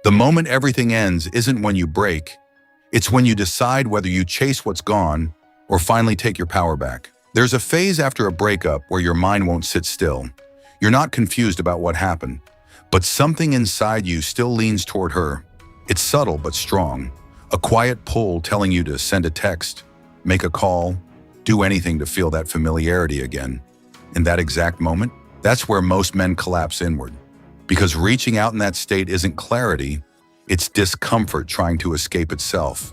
The moment everything ends isn't when you break, it's when you decide whether you chase what's gone or finally take your power back. There's a phase after a breakup where your mind won't sit still. You're not confused about what happened, but something inside you still leans toward her. It's subtle but strong, a quiet pull telling you to send a text, make a call, do anything to feel that familiarity again. In that exact moment, that's where most men collapse inward. Because reaching out in that state isn't clarity, it's discomfort trying to escape itself.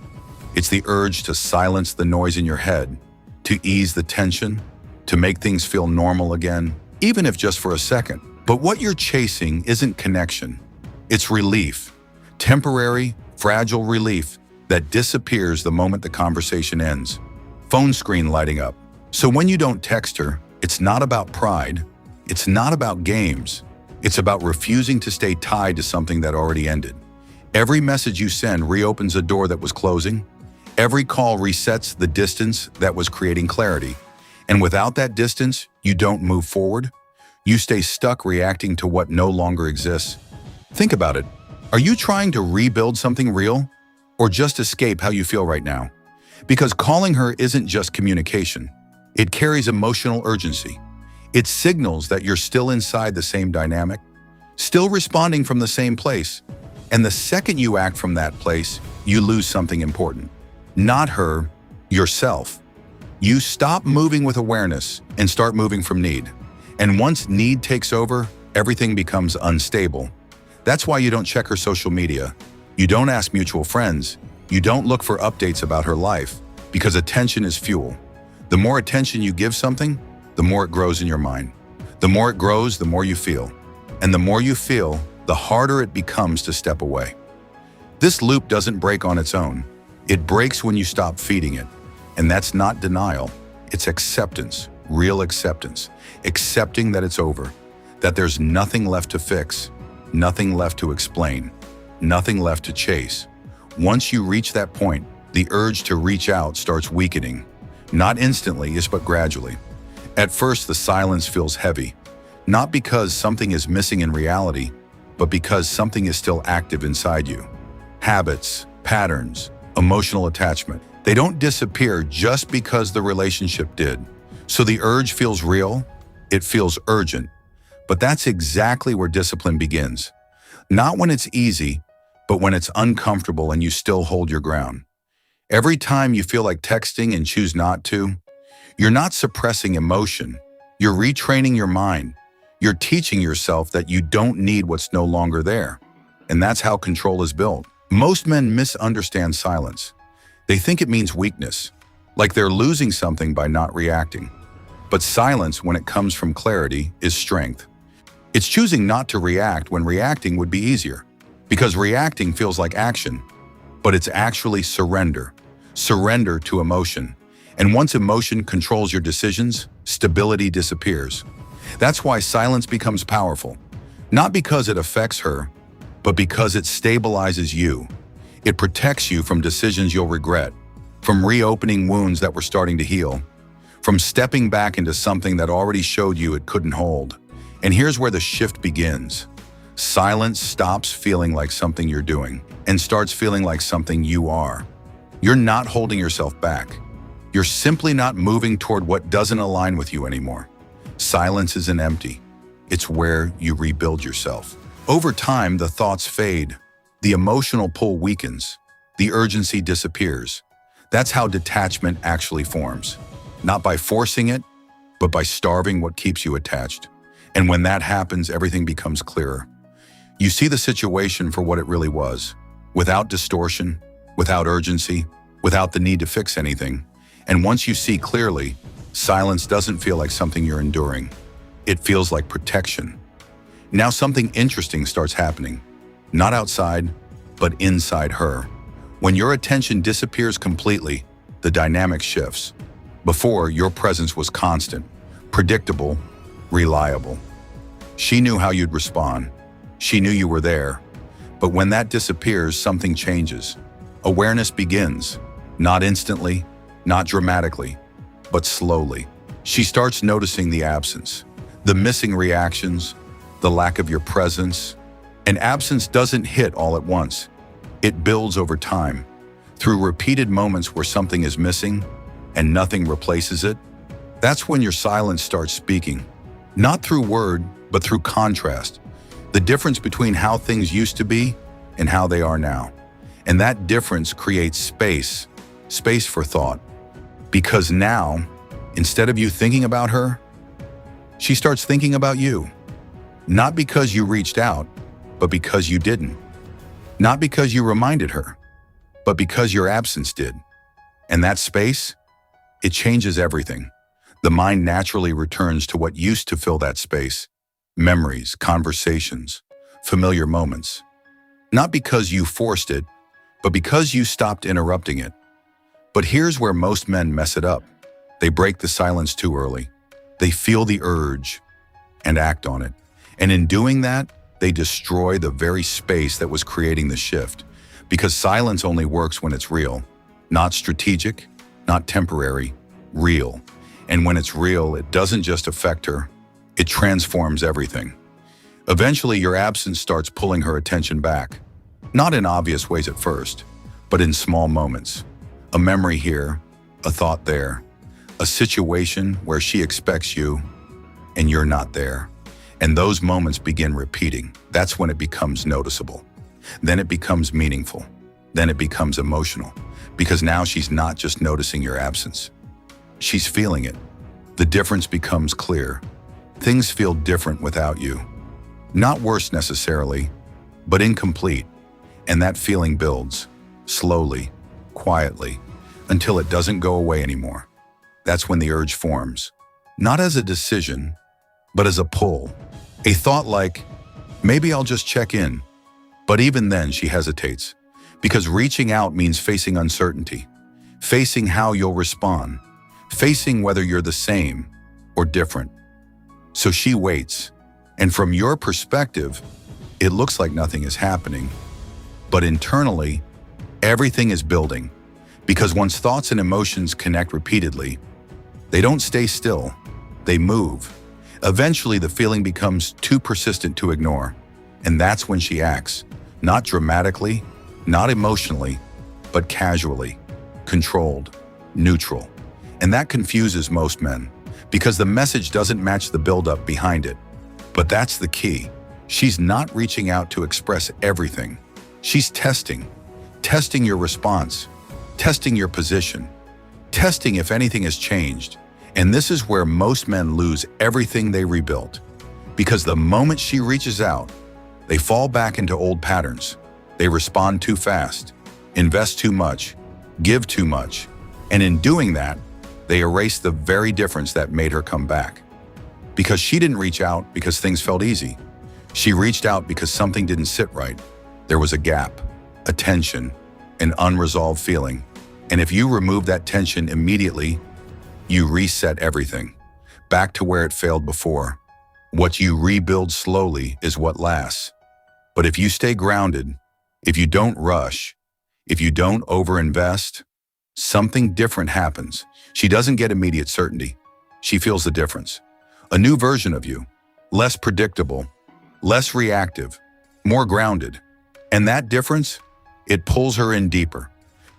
It's the urge to silence the noise in your head, to ease the tension, to make things feel normal again, even if just for a second. But what you're chasing isn't connection. It's relief, temporary, fragile relief that disappears the moment the conversation ends. Phone screen lighting up. So when you don't text her, it's not about pride, it's not about games, it's about refusing to stay tied to something that already ended. Every message you send reopens a door that was closing. Every call resets the distance that was creating clarity. And without that distance, you don't move forward. You stay stuck reacting to what no longer exists. Think about it. Are you trying to rebuild something real or just escape how you feel right now? Because calling her isn't just communication. It carries emotional urgency. It signals that you're still inside the same dynamic, still responding from the same place. And the second you act from that place, you lose something important. Not her, yourself. You stop moving with awareness and start moving from need. And once need takes over, everything becomes unstable. That's why you don't check her social media. You don't ask mutual friends. You don't look for updates about her life, because attention is fuel. The more attention you give something, the more it grows in your mind. The more it grows, the more you feel. And the more you feel, the harder it becomes to step away. This loop doesn't break on its own. It breaks when you stop feeding it. And that's not denial. It's acceptance, real acceptance. Accepting that it's over, that there's nothing left to fix, nothing left to explain, nothing left to chase. Once you reach that point, the urge to reach out starts weakening. Not instantly, but gradually. At first, the silence feels heavy, not because something is missing in reality, but because something is still active inside you. Habits, patterns, emotional attachment, they don't disappear just because the relationship did. So the urge feels real, it feels urgent, but that's exactly where discipline begins. Not when it's easy, but when it's uncomfortable and you still hold your ground. Every time you feel like texting and choose not to, you're not suppressing emotion, you're retraining your mind. You're teaching yourself that you don't need what's no longer there. And that's how control is built. Most men misunderstand silence. They think it means weakness, like they're losing something by not reacting. But silence, when it comes from clarity, is strength. It's choosing not to react when reacting would be easier, because reacting feels like action, but it's actually surrender. Surrender to emotion. And once emotion controls your decisions, stability disappears. That's why silence becomes powerful. Not because it affects her, but because it stabilizes you. It protects you from decisions you'll regret, from reopening wounds that were starting to heal, from stepping back into something that already showed you it couldn't hold. And here's where the shift begins. Silence stops feeling like something you're doing and starts feeling like something you are. You're not holding yourself back. You're simply not moving toward what doesn't align with you anymore. Silence isn't empty. It's where you rebuild yourself. Over time, the thoughts fade. The emotional pull weakens. The urgency disappears. That's how detachment actually forms. Not by forcing it, but by starving what keeps you attached. And when that happens, everything becomes clearer. You see the situation for what it really was, without distortion, without urgency, without the need to fix anything. And once you see clearly, silence doesn't feel like something you're enduring. It feels like protection. Now something interesting starts happening. Not outside, but inside her. When your attention disappears completely, the dynamic shifts. Before, your presence was constant, predictable, reliable. She knew how you'd respond. She knew you were there. But when that disappears, something changes. Awareness begins, not instantly, not dramatically, but slowly. She starts noticing the absence, the missing reactions, the lack of your presence, And absence doesn't hit all at once. It builds over time, through repeated moments where something is missing and nothing replaces it. That's when your silence starts speaking, not through word, but through contrast, the difference between how things used to be and how they are now. And that difference creates space for thought. Because now, instead of you thinking about her, she starts thinking about you. Not because you reached out, but because you didn't. Not because you reminded her, but because your absence did. And that space, it changes everything. The mind naturally returns to what used to fill that space. Memories, conversations, familiar moments. Not because you forced it, but because you stopped interrupting it. But here's where most men mess it up. They break the silence too early. They feel the urge and act on it. And in doing that, they destroy the very space that was creating the shift. Because silence only works when it's real. Not strategic, not temporary, real. And when it's real, it doesn't just affect her, it transforms everything. Eventually, your absence starts pulling her attention back. Not in obvious ways at first, but in small moments. A memory here, a thought there, a situation where she expects you and you're not there. And those moments begin repeating. That's when it becomes noticeable. Then it becomes meaningful. Then it becomes emotional. Because now she's not just noticing your absence. She's feeling it. The difference becomes clear. Things feel different without you. Not worse necessarily, but incomplete. And that feeling builds, slowly, quietly, until it doesn't go away anymore. That's when the urge forms. Not as a decision, but as a pull. A thought like, maybe I'll just check in. But even then she hesitates. Because reaching out means facing uncertainty. Facing how you'll respond. Facing whether you're the same or different. So she waits. And from your perspective, it looks like nothing is happening. But internally, everything is building. Because once thoughts and emotions connect repeatedly, they don't stay still, they move. Eventually, the feeling becomes too persistent to ignore. And that's when she acts. Not dramatically, not emotionally, but casually, controlled, neutral. And that confuses most men, because the message doesn't match the buildup behind it. But that's the key. She's not reaching out to express everything. She's testing your response, testing your position, testing if anything has changed. And this is where most men lose everything they rebuilt. Because the moment she reaches out, they fall back into old patterns. They respond too fast, invest too much, give too much. And in doing that, they erase the very difference that made her come back. Because she didn't reach out because things felt easy. She reached out because something didn't sit right. There was a gap, a tension, an unresolved feeling. And if you remove that tension immediately, you reset everything, back to where it failed before. What you rebuild slowly is what lasts. But if you stay grounded, if you don't rush, if you don't overinvest, something different happens. She doesn't get immediate certainty. She feels the difference. A new version of you, less predictable, less reactive, more grounded. And that difference, it pulls her in deeper.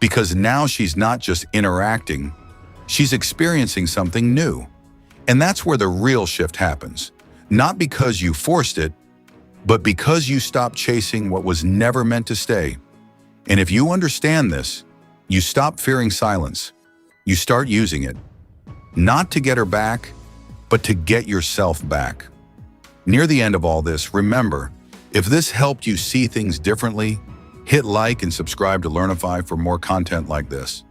Because now she's not just interacting, she's experiencing something new. And that's where the real shift happens. Not because you forced it, but because you stopped chasing what was never meant to stay. And if you understand this, you stop fearing silence. You start using it, not to get her back, but to get yourself back. Near the end of all this, remember, if this helped you see things differently, hit like and subscribe to Learnify for more content like this.